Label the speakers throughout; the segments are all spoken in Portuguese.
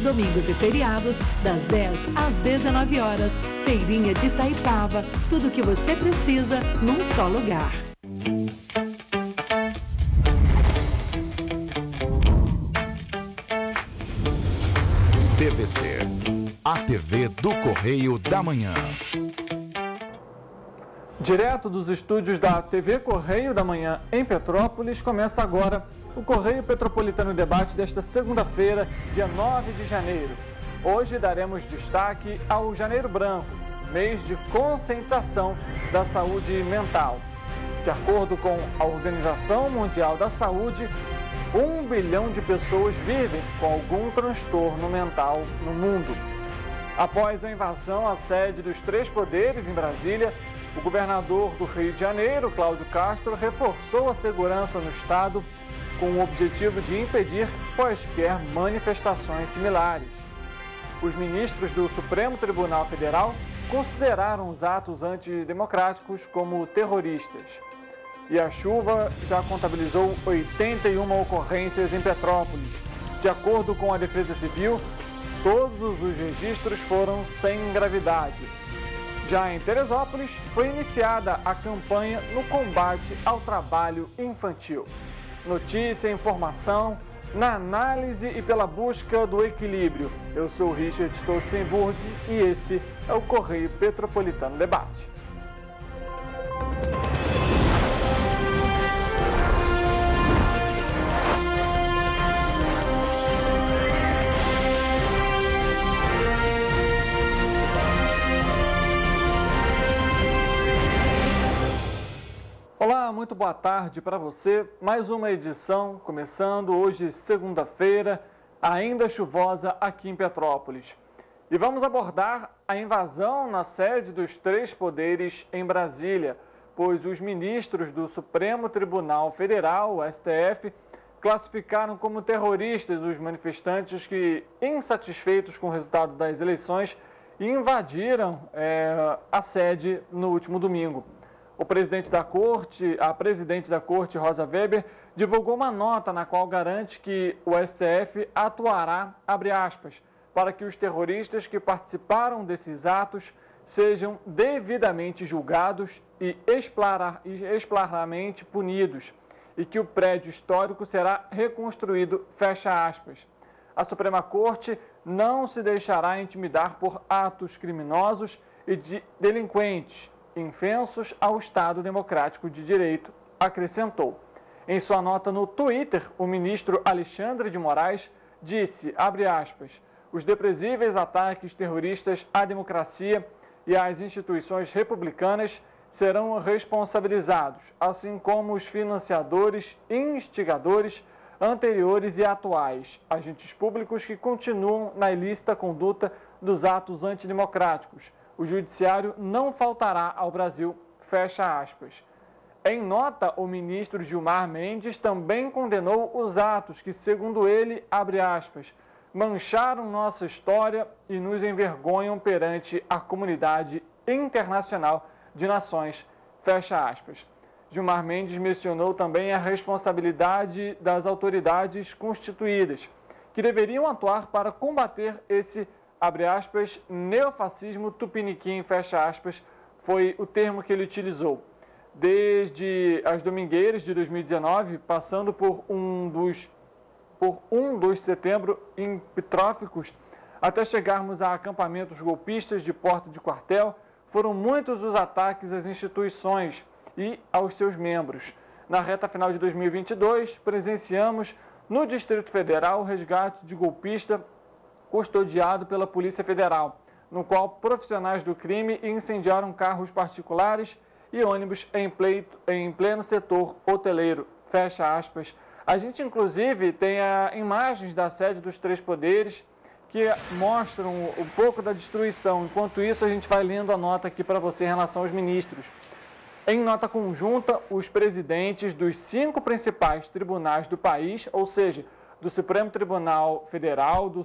Speaker 1: domingos e feriados, das 10 às 19 horas. Feirinha de Itaipava, tudo o que você precisa num só lugar.
Speaker 2: TVC, a TV do Correio da Manhã.
Speaker 3: Direto dos estúdios da TV Correio da Manhã em Petrópolis, começa agora o Correio Petropolitano Debate desta segunda-feira, dia 9 de janeiro. Hoje daremos destaque ao Janeiro Branco, mês de conscientização da saúde mental. De acordo com a Organização Mundial da Saúde, 1 bilhão de pessoas vivem com algum transtorno mental no mundo. Após a invasão à sede dos três poderes em Brasília, o governador do Rio de Janeiro, Cláudio Castro, reforçou a segurança no estado com o objetivo de impedir quaisquer manifestações similares. Os ministros do Supremo Tribunal Federal consideraram os atos antidemocráticos como terroristas. E a chuva já contabilizou 81 ocorrências em Petrópolis. De acordo com a Defesa Civil, todos os registros foram sem gravidade. Já em Teresópolis, foi iniciada a campanha no combate ao trabalho infantil. Notícia, informação, na análise e pela busca do equilíbrio. Eu sou Richard Stolzenburg e esse é o Correio Petropolitano Debate. Olá, muito boa tarde para você. Mais uma edição começando hoje, segunda-feira, ainda chuvosa aqui em Petrópolis. E vamos abordar a invasão na sede dos três poderes em Brasília, pois os ministros do Supremo Tribunal Federal, o STF, classificaram como terroristas os manifestantes que, insatisfeitos com o resultado das eleições, invadiram a sede no último domingo. O presidente da Corte, a presidente da Corte, Rosa Weber, divulgou uma nota na qual garante que o STF atuará, abre aspas, para que os terroristas que participaram desses atos sejam devidamente julgados e exemplarmente punidos, e que o prédio histórico será reconstruído, fecha aspas. A Suprema Corte não se deixará intimidar por atos criminosos e de delinquentes, infensos ao Estado Democrático de Direito, acrescentou. Em sua nota no Twitter, o ministro Alexandre de Moraes disse, abre aspas, os depresíveis ataques terroristas à democracia e às instituições republicanas serão responsabilizados, assim como os financiadores e instigadores anteriores e atuais, agentes públicos que continuam na ilícita conduta dos atos antidemocráticos. O judiciário não faltará ao Brasil, fecha aspas. Em nota, o ministro Gilmar Mendes também condenou os atos que, segundo ele, abre aspas, mancharam nossa história e nos envergonham perante a comunidade internacional de nações, fecha aspas. Gilmar Mendes mencionou também a responsabilidade das autoridades constituídas, que deveriam atuar para combater esse abre aspas, neofascismo tupiniquim, fecha aspas, foi o termo que ele utilizou. Desde as domingueiras de 2019, passando por 1 de setembro em Petróficos, até chegarmos a acampamentos golpistas de porta de quartel, foram muitos os ataques às instituições e aos seus membros. Na reta final de 2022, presenciamos no Distrito Federal o resgate de golpista custodiado pela Polícia Federal, no qual profissionais do crime incendiaram carros particulares e ônibus em pleno setor hoteleiro, fecha aspas. A gente, inclusive, tem imagens da sede dos três poderes que mostram um pouco da destruição. Enquanto isso, a gente vai lendo a nota aqui para você em relação aos ministros. Em nota conjunta, os presidentes dos 5 principais tribunais do país, ou seja, do Supremo Tribunal Federal, do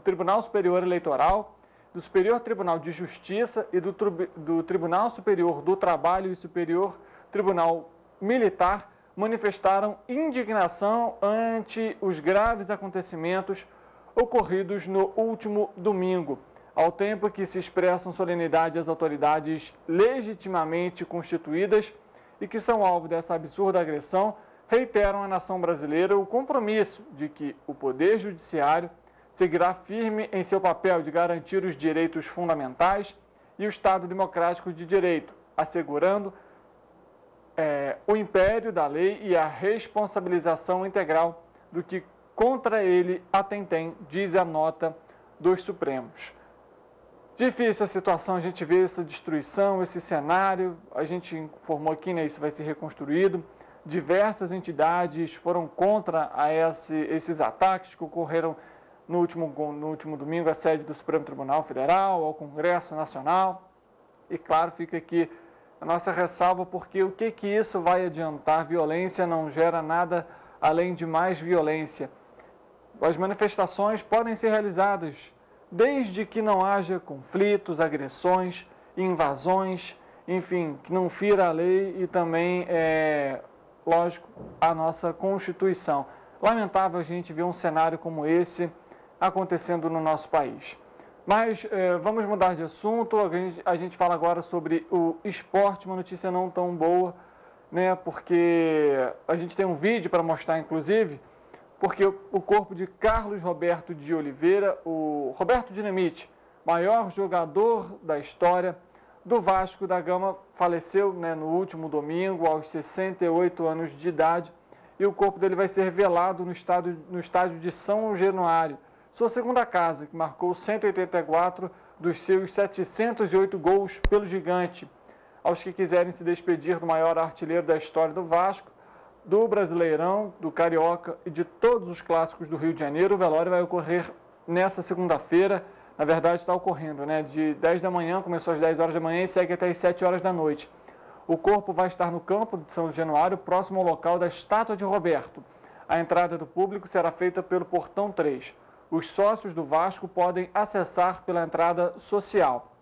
Speaker 3: Tribunal Superior Eleitoral, do Superior Tribunal de Justiça e do Tribunal Superior do Trabalho e Superior Tribunal Militar manifestaram indignação ante os graves acontecimentos ocorridos no último domingo, ao tempo que se expressam solenidade às autoridades legitimamente constituídas e que são alvo dessa absurda agressão, reiteram à nação brasileira o compromisso de que o Poder Judiciário seguirá firme em seu papel de garantir os direitos fundamentais e o Estado democrático de direito, assegurando o império da lei e a responsabilização integral do que contra ele atentem, diz a nota dos Supremos. Difícil a situação, a gente vê essa destruição, esse cenário, a gente informou aqui, né, isso vai ser reconstruído. Diversas entidades foram contra esses ataques que ocorreram no último domingo à sede do Supremo Tribunal Federal, ao Congresso Nacional. E claro, fica aqui a nossa ressalva, porque o que isso vai adiantar? Violência não gera nada além de mais violência. As manifestações podem ser realizadas desde que não haja conflitos, agressões, invasões, enfim, que não fira a lei e também, lógico, a nossa Constituição. Lamentável a gente ver um cenário como esse acontecendo no nosso país. Mas vamos mudar de assunto, a gente fala agora sobre o esporte, uma notícia não tão boa, né, porque a gente tem um vídeo para mostrar, inclusive, porque o corpo de Carlos Roberto de Oliveira, o Roberto Dinamite, maior jogador da história do Vasco da Gama, faleceu, né, no último domingo, aos 68 anos de idade, e o corpo dele vai ser velado no estádio de São Januário, sua segunda casa, que marcou 184 dos seus 708 gols pelo gigante. Aos que quiserem se despedir do maior artilheiro da história do Vasco, do Brasileirão, do Carioca e de todos os clássicos do Rio de Janeiro, o velório vai ocorrer nessa segunda-feira. Na verdade, está ocorrendo, né? De 10 da manhã, começou às 10 horas da manhã e segue até às 7 horas da noite. O corpo vai estar no campo de São Januário, próximo ao local da estátua de Roberto. A entrada do público será feita pelo Portão 3. Os sócios do Vasco podem acessar pela entrada social.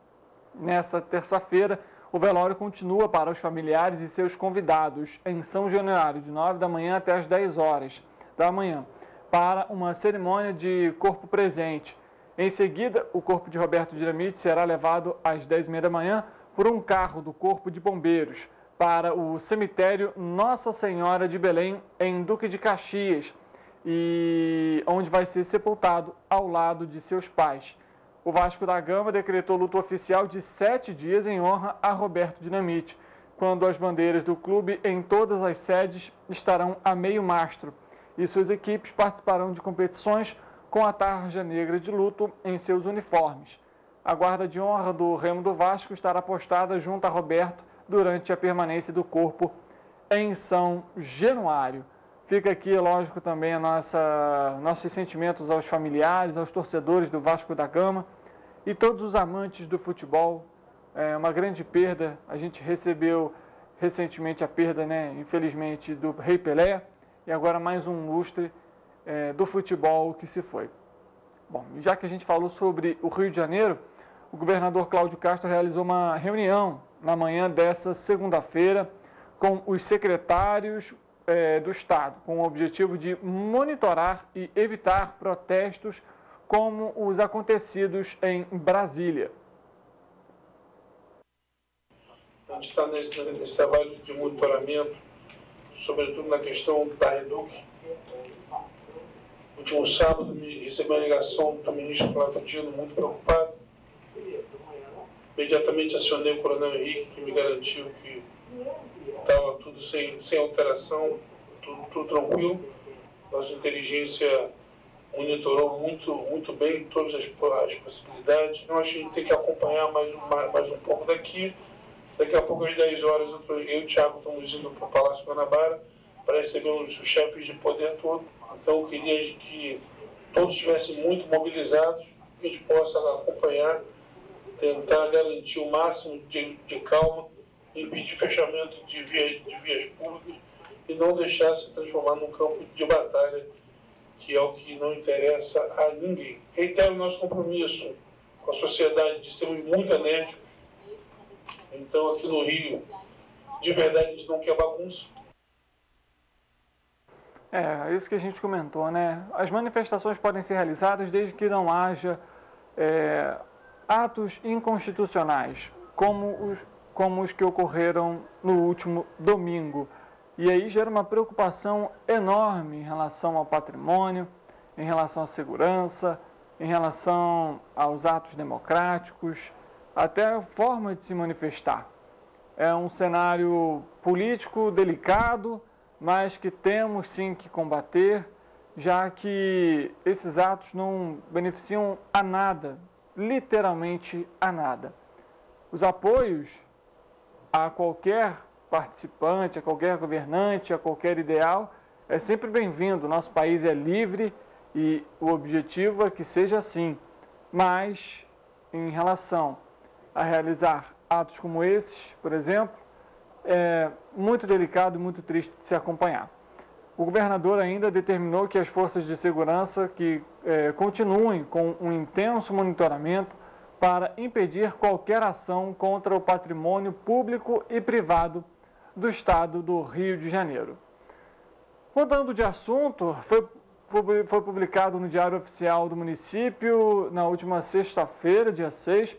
Speaker 3: Nesta terça-feira, o velório continua para os familiares e seus convidados em São Januário, de 9 da manhã até as 10 horas da manhã, para uma cerimônia de corpo presente. Em seguida, o corpo de Roberto Dinamite será levado às 10h30 da manhã por um carro do Corpo de Bombeiros para o cemitério Nossa Senhora de Belém, em Duque de Caxias, e onde vai ser sepultado ao lado de seus pais. O Vasco da Gama decretou luto oficial de 7 dias em honra a Roberto Dinamite, quando as bandeiras do clube em todas as sedes estarão a meio mastro e suas equipes participarão de competições com a tarja negra de luto em seus uniformes. A guarda de honra do Remo do Vasco estará postada junto a Roberto durante a permanência do corpo em São Januário. Fica aqui, lógico, também nossos sentimentos aos familiares, aos torcedores do Vasco da Gama e todos os amantes do futebol. É uma grande perda. A gente recebeu recentemente a perda, né, infelizmente, do Rei Pelé e agora mais um lustre do futebol que se foi. Bom, já que a gente falou sobre o Rio de Janeiro, o governador Cláudio Castro realizou uma reunião na manhã dessa segunda-feira com os secretários do Estado, com o objetivo de monitorar e evitar protestos como os acontecidos em Brasília.
Speaker 4: A gente está nesse trabalho de monitoramento, sobretudo na questão da Reduc. No último sábado, recebi uma ligação do ministro Flávio Dino, muito preocupado. Imediatamente acionei o coronel Henrique, que me garantiu que estava tudo sem alteração, tudo tranquilo. Nossa inteligência monitorou muito bem todas as possibilidades. Então, a gente tem que acompanhar mais um pouco daqui. Daqui a pouco, às 10 horas, eu e o Thiago estamos indo para o Palácio Guanabara para receber os chefes de poder todo. Então, eu queria que todos estivessem muito mobilizados, que a gente possa acompanhar, tentar garantir o máximo de calma, impedir fechamento de vias públicas e não deixar se transformar num campo de batalha, que é o que não interessa a ninguém. Reitero o nosso compromisso com a sociedade de sermos muito enérgicos. Então, aqui no Rio, de verdade, a gente não quer bagunça.
Speaker 3: É isso que a gente comentou, né? As manifestações podem ser realizadas desde que não haja atos inconstitucionais, como os que ocorreram no último domingo. E aí gera uma preocupação enorme em relação ao patrimônio, em relação à segurança, em relação aos atos democráticos, até a forma de se manifestar. É um cenário político delicado, mas que temos sim que combater, já que esses atos não beneficiam a nada, literalmente a nada. Os apoios a qualquer participante, a qualquer governante, a qualquer ideal, é sempre bem-vindo. Nosso país é livre e o objetivo é que seja assim. Mas, em relação a realizar atos como esses, por exemplo, é muito delicado e muito triste de se acompanhar. O governador ainda determinou que as forças de segurança continuem com um intenso monitoramento para impedir qualquer ação contra o patrimônio público e privado do estado do Rio de Janeiro. Mudando de assunto, foi publicado no Diário Oficial do município, na última sexta-feira, dia 6,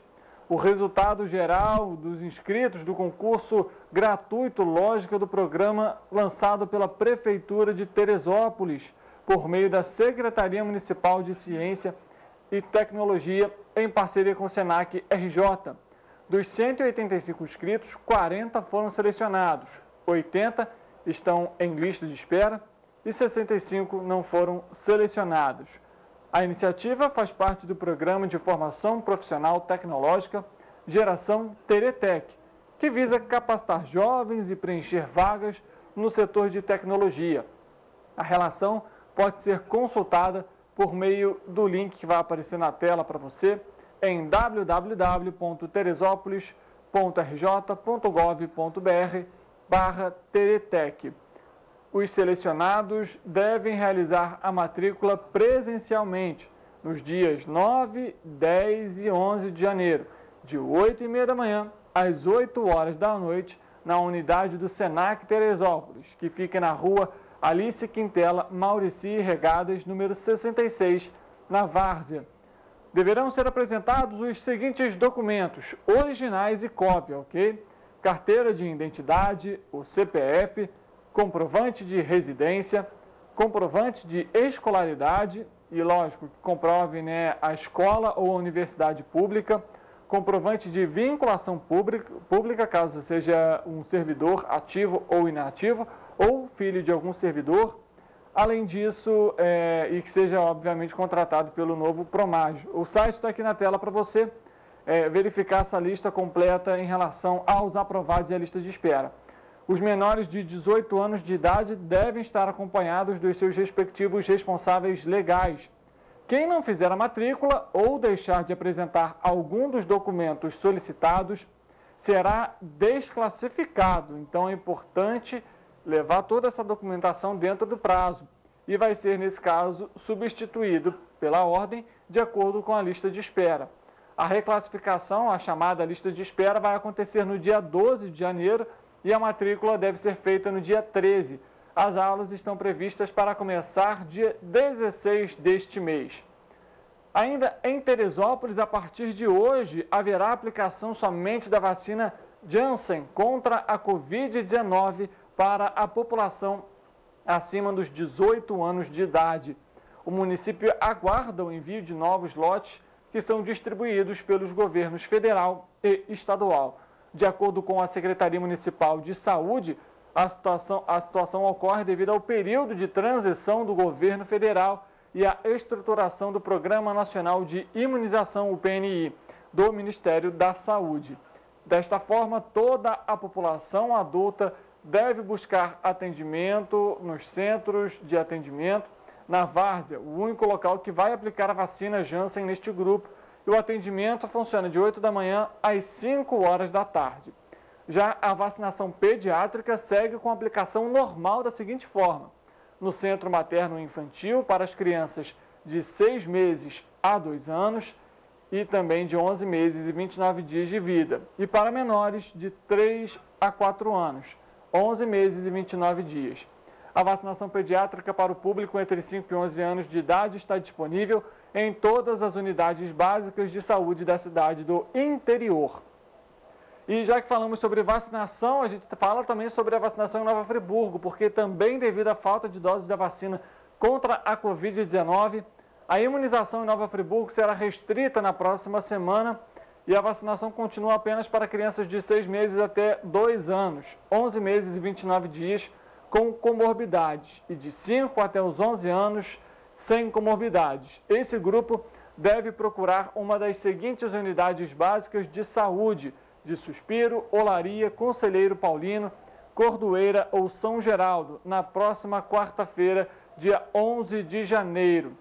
Speaker 3: o resultado geral dos inscritos do concurso gratuito Lógica do programa lançado pela Prefeitura de Teresópolis, por meio da Secretaria Municipal de Ciência e Tecnologia, em parceria com o Senac RJ. Dos 185 inscritos, 40 foram selecionados, 80 estão em lista de espera e 65 não foram selecionados. A iniciativa faz parte do Programa de Formação Profissional Tecnológica Geração Teretec, que visa capacitar jovens e preencher vagas no setor de tecnologia. A relação pode ser consultada por meio do link que vai aparecer na tela para você em www.teresópolis.rj.gov.br/Teretec. Os selecionados devem realizar a matrícula presencialmente nos dias 9, 10 e 11 de janeiro, de 8h30 da manhã às 8 horas da noite, na unidade do Senac Teresópolis, que fica na rua Alice Quintela, Maurici Regadas, número 66, na Várzea. Deverão ser apresentados os seguintes documentos, originais e cópia, ok? Carteira de identidade, o CPF, comprovante de residência, comprovante de escolaridade, e lógico, que comprove, né, a escola ou a universidade pública, comprovante de vinculação pública, caso seja um servidor ativo ou inativo, ou filho de algum servidor, além disso, e que seja, obviamente, contratado pelo novo Promágio. O site está aqui na tela para você verificar essa lista completa em relação aos aprovados e a lista de espera. Os menores de 18 anos de idade devem estar acompanhados dos seus respectivos responsáveis legais. Quem não fizer a matrícula ou deixar de apresentar algum dos documentos solicitados será desclassificado. Então é importante levar toda essa documentação dentro do prazo e vai ser, nesse caso, substituído pela ordem de acordo com a lista de espera. A reclassificação, a chamada lista de espera, vai acontecer no dia 12 de janeiro e a matrícula deve ser feita no dia 13. As aulas estão previstas para começar dia 16 deste mês. Ainda em Teresópolis, a partir de hoje, haverá aplicação somente da vacina Janssen contra a Covid-19 para a população acima dos 18 anos de idade. O município aguarda o envio de novos lotes que são distribuídos pelos governos federal e estadual. De acordo com a Secretaria Municipal de Saúde, a situação ocorre devido ao período de transição do governo federal e à estruturação do Programa Nacional de Imunização, o PNI, do Ministério da Saúde. Desta forma, toda a população adulta deve buscar atendimento nos centros de atendimento na Várzea, o único local que vai aplicar a vacina Janssen neste grupo. E o atendimento funciona de 8 da manhã às 5 horas da tarde. Já a vacinação pediátrica segue com a aplicação normal da seguinte forma: no Centro Materno Infantil para as crianças de 6 meses a 2 anos e também de 11 meses e 29 dias de vida. E para menores de 3 a 4 anos, 11 meses e 29 dias. A vacinação pediátrica para o público entre 5 e 11 anos de idade está disponível em todas as unidades básicas de saúde da cidade do interior. E já que falamos sobre vacinação, a gente fala também sobre a vacinação em Nova Friburgo, porque também devido à falta de doses da vacina contra a Covid-19, a imunização em Nova Friburgo será restrita na próxima semana e a vacinação continua apenas para crianças de 6 meses até 2 anos, 11 meses e 29 dias com comorbidades e de 5 até os 11 anos sem comorbidades. Esse grupo deve procurar uma das seguintes unidades básicas de saúde de Suspiro, Olaria, Conselheiro Paulino, Cordoeira ou São Geraldo, na próxima quarta-feira, dia 11 de janeiro.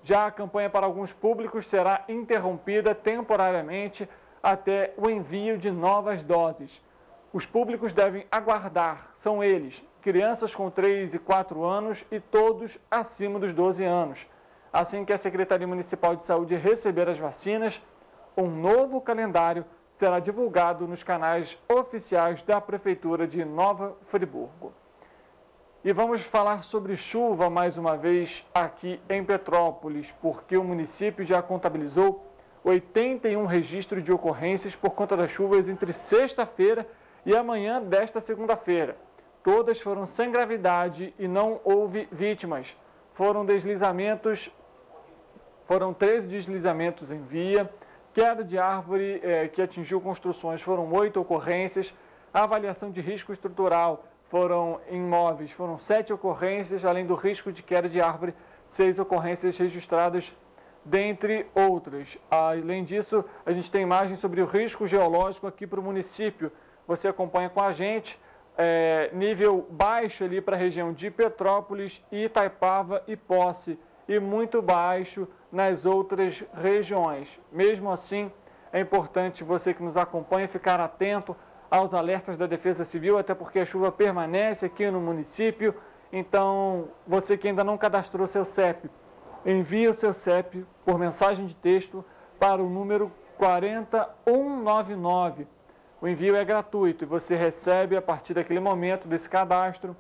Speaker 3: Já a campanha para alguns públicos será interrompida temporariamente até o envio de novas doses. Os públicos devem aguardar, são eles, crianças com 3 e 4 anos e todos acima dos 12 anos. Assim que a Secretaria Municipal de Saúde receber as vacinas, um novo calendário será divulgado nos canais oficiais da Prefeitura de Nova Friburgo. E vamos falar sobre chuva mais uma vez aqui em Petrópolis, porque o município já contabilizou 81 registros de ocorrências por conta das chuvas entre sexta-feira e amanhã desta segunda-feira. Todas foram sem gravidade e não houve vítimas. Foram 13 deslizamentos em via, queda de árvore que atingiu construções, foram 8 ocorrências, a avaliação de risco estrutural foram imóveis, foram 7 ocorrências, além do risco de queda de árvore, 6 ocorrências registradas, dentre outras. Além disso, a gente tem imagens sobre o risco geológico aqui para o município. Você acompanha com a gente, nível baixo ali para a região de Petrópolis, Itaipava e Posse, e muito baixo nas outras regiões. Mesmo assim, é importante você que nos acompanha ficar atento aos alertas da Defesa Civil, até porque a chuva permanece aqui no município. Então, você que ainda não cadastrou seu CEP, envie o seu CEP por mensagem de texto para o número 40199. O envio é gratuito e você recebe, a partir daquele momento desse cadastro,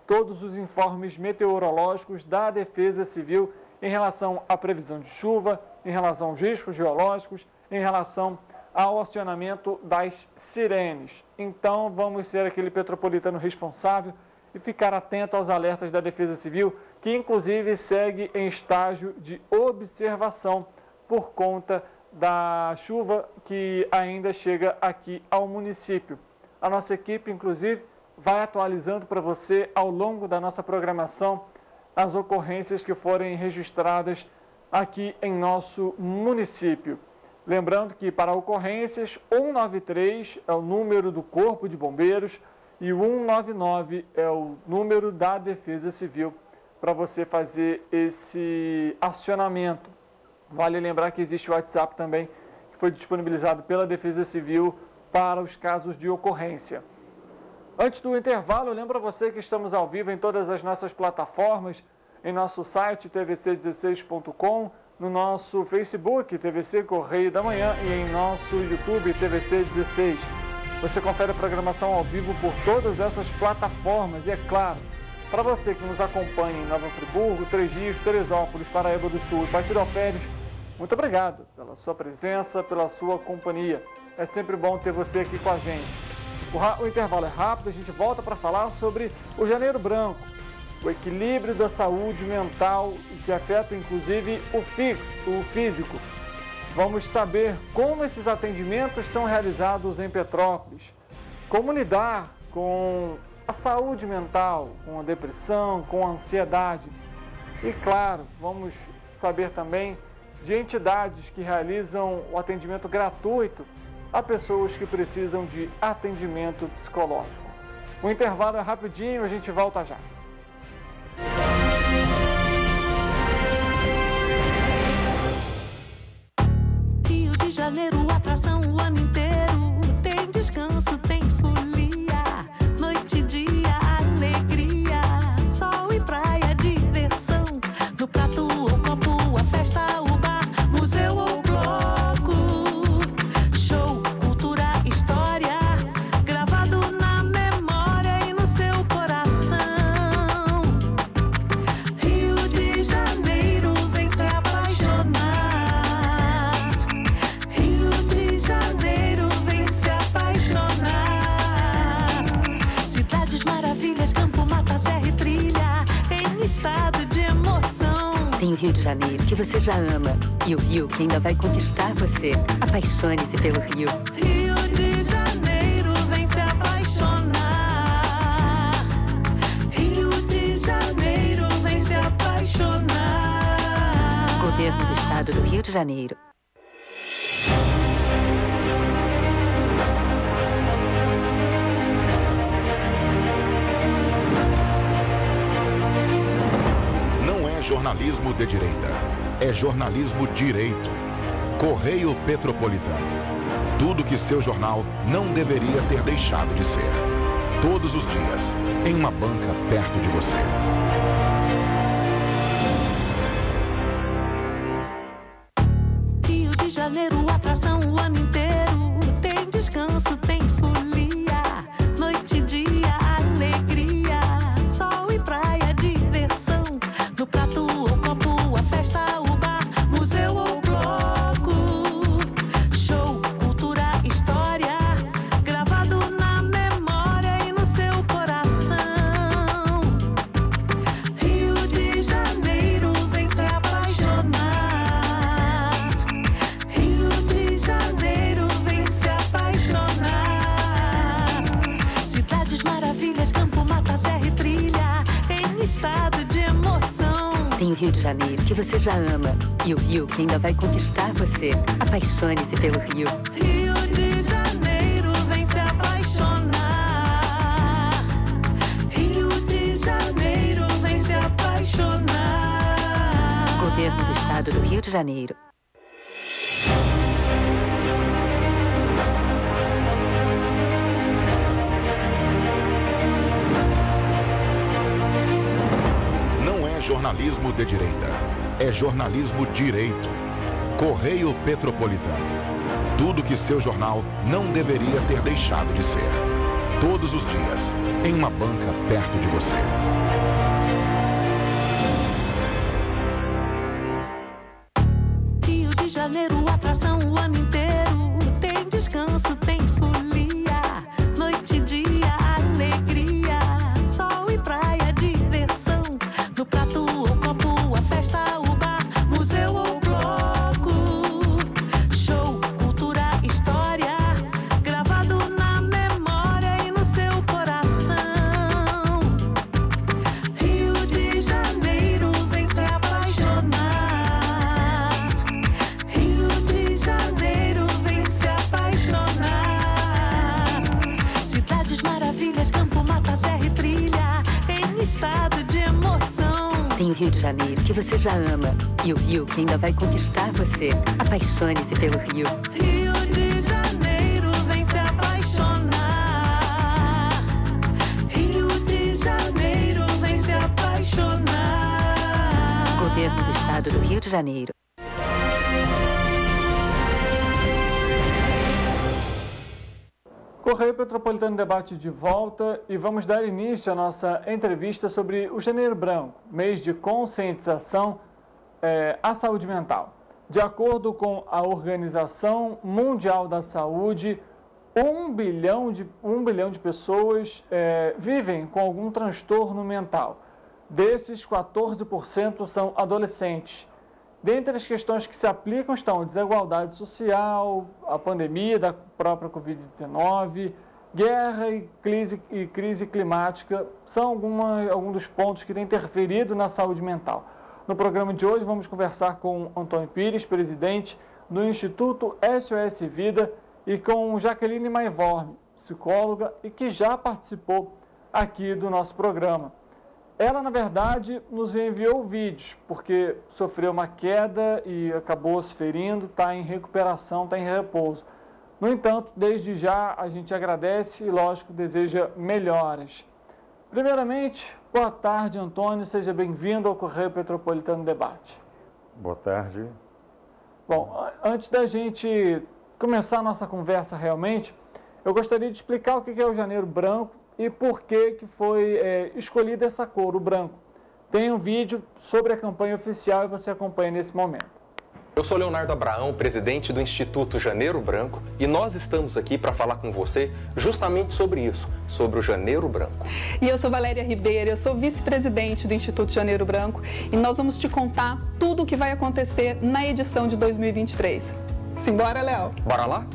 Speaker 3: todos os informes meteorológicos da Defesa Civil em relação à previsão de chuva, em relação aos riscos geológicos, em relação ao acionamento das sirenes. Então, vamos ser aquele petropolitano responsável e ficar atento aos alertas da Defesa Civil, que inclusive segue em estágio de observação por conta da chuva que ainda chega aqui ao município. A nossa equipe, inclusive, vai atualizando para você ao longo da nossa programação as ocorrências que forem registradas aqui em nosso município. Lembrando que para ocorrências, 193 é o número do Corpo de Bombeiros e o 199 é o número da Defesa Civil para você fazer esse acionamento. Vale lembrar que existe o WhatsApp também, que foi disponibilizado pela Defesa Civil para os casos de ocorrência. Antes do intervalo, eu lembro a você que estamos ao vivo em todas as nossas plataformas, em nosso site tvc16.com, no nosso Facebook, TVC Correio da Manhã, e em nosso YouTube, TVC 16. Você confere a programação ao vivo por todas essas plataformas. E é claro, para você que nos acompanha em Nova Friburgo, Três Rios, Teresópolis, Paraíba do Sul e Partido Alferes, muito obrigado pela sua presença, pela sua companhia. É sempre bom ter você aqui com a gente. O intervalo é rápido, a gente volta para falar sobre o Janeiro Branco, o equilíbrio da saúde mental, que afeta inclusive o físico. Vamos saber como esses atendimentos são realizados em Petrópolis, como lidar com a saúde mental, com a depressão, com a ansiedade. E claro, vamos saber também de entidades que realizam o atendimento gratuito a pessoas que precisam de atendimento psicológico. O intervalo é rapidinho, a gente volta já.
Speaker 5: Rio de Janeiro, atração o ano inteiro. Tem descanso, tem folia. Noite e dia, alegria. Sol e praia, diversão. No prato ou copo, a festa, o bar, museu ou bloco. Show, cultura, história. Gravado na memória e no seu coração.
Speaker 6: Tem o Rio de Janeiro, que você já ama, e o Rio que ainda vai conquistar você. Apaixone-se pelo Rio.
Speaker 5: Rio de Janeiro, vem se apaixonar. Rio de Janeiro, vem se apaixonar.
Speaker 6: Governo do Estado do Rio de Janeiro.
Speaker 2: Jornalismo de direita. É jornalismo direito. Correio Petropolitano. Tudo que seu jornal não deveria ter deixado de ser. Todos os dias, em uma banca perto de você.
Speaker 5: Rio de Janeiro, atração o ano inteiro. Tem descanso, tem folia. Noite e dia, alegria. Sol e praia, diversão. No prato ou copo, a festa, o bar, museu ou bloco. Show, cultura, história, gravado na memória e no seu coração. Rio de Janeiro, vem se apaixonar. Rio de Janeiro, vem se apaixonar. Cidades maravilhas, campo, mata, serra e trilha, em estado de emoção.
Speaker 6: Tem o Rio de Janeiro, que você já ama, e o Rio que ainda vai conquistar você. Apaixone-se pelo Rio.
Speaker 5: Rio de Janeiro, vem se apaixonar. Rio de Janeiro, vem se apaixonar.
Speaker 6: Governo do Estado do Rio de Janeiro.
Speaker 2: Jornalismo de direita. É jornalismo direito. Correio Petropolitano. Tudo que seu jornal não deveria ter deixado de ser. Todos os dias, em uma banca perto de você.
Speaker 5: Rio de Janeiro, atração o ano inteiro. Tem descanso, tem folia. Noite e dia, alegria. Sol e praia, diversão. No prato ou copo, a festa, o bar, museu ou bloco. Show, cultura, história, gravado na memória e no seu coração. Rio de Janeiro, vem se apaixonar. Rio de Janeiro, vem se apaixonar. Cidades maravilhas, campo, mata, serra e trilha, em estado de emoção.
Speaker 6: Tem o Rio de Janeiro, que você já ama, e o Rio que ainda vai conquistar você. Apaixone-se pelo Rio.
Speaker 5: Rio de Janeiro, vem se apaixonar. Rio de Janeiro, vem se apaixonar.
Speaker 6: Governo do Estado do Rio de Janeiro.
Speaker 3: Correio Petropolitano Debate de volta e vamos dar início à nossa entrevista sobre o Janeiro Branco, mês de conscientização à saúde mental. De acordo com a Organização Mundial da Saúde, 1 bilhão de pessoas vivem com algum transtorno mental. Desses, 14% são adolescentes. Dentre as questões que se aplicam estão a desigualdade social, a pandemia da própria Covid-19, guerra e crise climática, são alguns dos pontos que têm interferido na saúde mental. No programa de hoje vamos conversar com Antônio Pires, presidente do Instituto SOS Vida, e com Jaqueline Maivorme, psicóloga e que já participou aqui do nosso programa. Ela, na verdade, nos enviou vídeos, porque sofreu uma queda e acabou se ferindo, está em recuperação, está em repouso. No entanto, desde já, a gente agradece e, lógico, deseja melhoras. Primeiramente, boa tarde, Antônio, seja bem-vindo ao Correio Petropolitano Debate.
Speaker 7: Boa tarde.
Speaker 3: Bom, antes da gente começar a nossa conversa realmente, eu gostaria de explicar o que é o Janeiro Branco e por que foi escolhida essa cor, o branco. Tem um vídeo sobre a campanha oficial e você acompanha nesse momento.
Speaker 7: Eu sou Leonardo Abraão, presidente do Instituto Janeiro Branco, e nós estamos aqui para falar com você justamente sobre isso, sobre o Janeiro Branco.
Speaker 8: E eu sou Valéria Ribeiro, eu sou vice-presidente do Instituto Janeiro Branco, e nós vamos te contar tudo o que vai acontecer na edição de 2023. Simbora, Léo?
Speaker 7: Bora lá?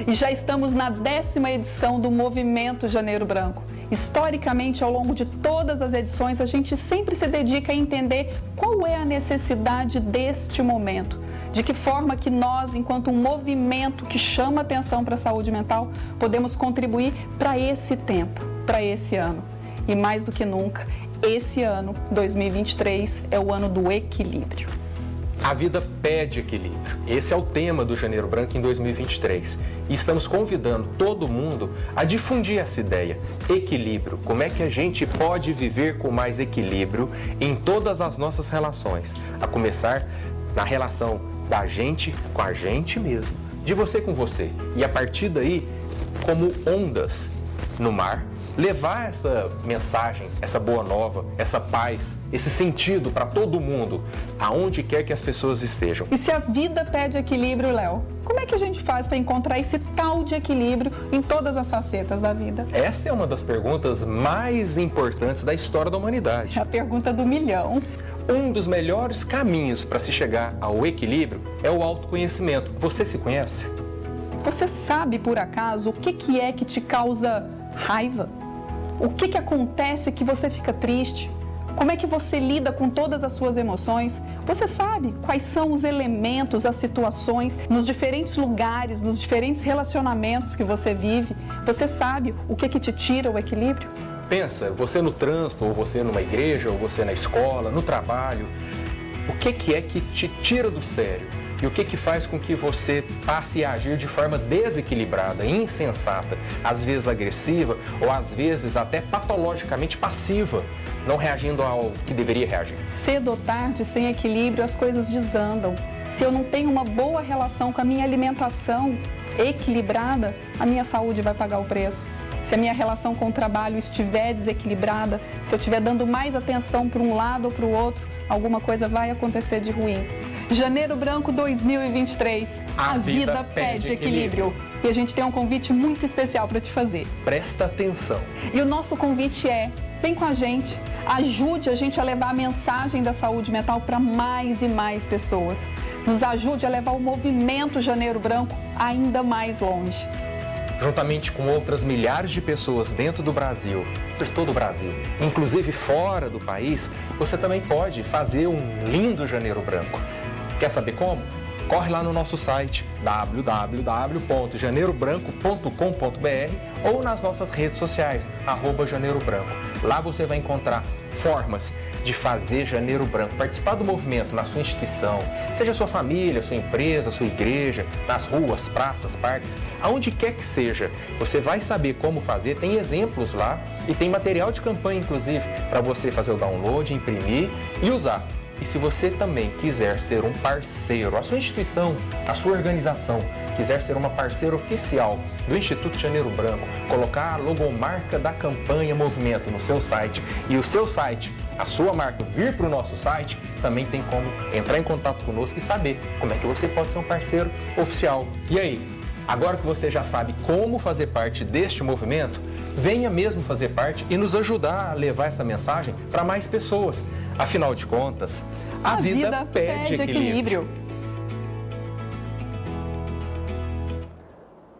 Speaker 8: E já estamos na 10ª edição do Movimento Janeiro Branco. Historicamente, ao longo de todas as edições, a gente sempre se dedica a entender qual é a necessidade deste momento. De que forma que nós, enquanto um movimento que chama atenção para a saúde mental, podemos contribuir para esse tempo, para esse ano. E mais do que nunca, esse ano, 2023, é o ano do equilíbrio.
Speaker 7: A vida pede equilíbrio. Esse é o tema do Janeiro Branco em 2023. E estamos convidando todo mundo a difundir essa ideia. Equilíbrio. Como é que a gente pode viver com mais equilíbrio em todas as nossas relações? A começar na relação da gente com a gente mesmo, de você com você. E a partir daí, como ondas no mar, levar essa mensagem, essa boa nova, essa paz, esse sentido para todo mundo, aonde quer que as pessoas estejam.
Speaker 8: E se a vida pede equilíbrio, Léo, como é que a gente faz para encontrar esse tal de equilíbrio em todas as facetas da vida?
Speaker 7: Essa é uma das perguntas mais importantes da história da humanidade.
Speaker 8: É a pergunta do milhão.
Speaker 7: Um dos melhores caminhos para se chegar ao equilíbrio é o autoconhecimento. Você se conhece?
Speaker 8: Você sabe, por acaso, o que é que te causa raiva? O que acontece que você fica triste? Como é que você lida com todas as suas emoções? Você sabe quais são os elementos, as situações, nos diferentes lugares, nos diferentes relacionamentos que você vive? Você sabe o que te tira o equilíbrio?
Speaker 7: Pensa, você no trânsito, ou você numa igreja, ou você na escola, no trabalho, o que é que te tira do sério? E o que faz com que você passe a agir de forma desequilibrada, insensata, às vezes agressiva, ou às vezes até patologicamente passiva, não reagindo ao que deveria reagir?
Speaker 8: Cedo ou tarde, sem equilíbrio, as coisas desandam. Se eu não tenho uma boa relação com a minha alimentação equilibrada, a minha saúde vai pagar o preço. Se a minha relação com o trabalho estiver desequilibrada, se eu estiver dando mais atenção para um lado ou para o outro, alguma coisa vai acontecer de ruim. Janeiro Branco 2023. A vida pede equilíbrio. E a gente tem um convite muito especial para te fazer.
Speaker 7: Presta atenção.
Speaker 8: E o nosso convite é: vem com a gente, ajude a gente a levar a mensagem da saúde mental para mais e mais pessoas. Nos ajude a levar o movimento Janeiro Branco ainda mais longe.
Speaker 7: Juntamente com outras milhares de pessoas dentro do Brasil, por todo o Brasil, inclusive fora do país, você também pode fazer um lindo Janeiro Branco. Quer saber como? Corre lá no nosso site www.janeirobranco.com.br ou nas nossas redes sociais, @JaneiroBranco. Lá você vai encontrar formas de fazer Janeiro Branco, participar do movimento na sua instituição, seja sua família, sua empresa, sua igreja, nas ruas, praças, parques, aonde quer que seja. Você vai saber como fazer, tem exemplos lá e tem material de campanha, inclusive, para você fazer o download, imprimir e usar. E se você também quiser ser um parceiro, a sua instituição, a sua organização, quiser ser uma parceira oficial do Instituto Janeiro Branco, colocar a logomarca da campanha Movimento no seu site e o seu site, a sua marca, vir para o nosso site, também tem como entrar em contato conosco e saber como é que você pode ser um parceiro oficial. E aí, agora que você já sabe como fazer parte deste movimento, venha mesmo fazer parte e nos ajudar a levar essa mensagem para mais pessoas. Afinal de contas, a vida pede equilíbrio.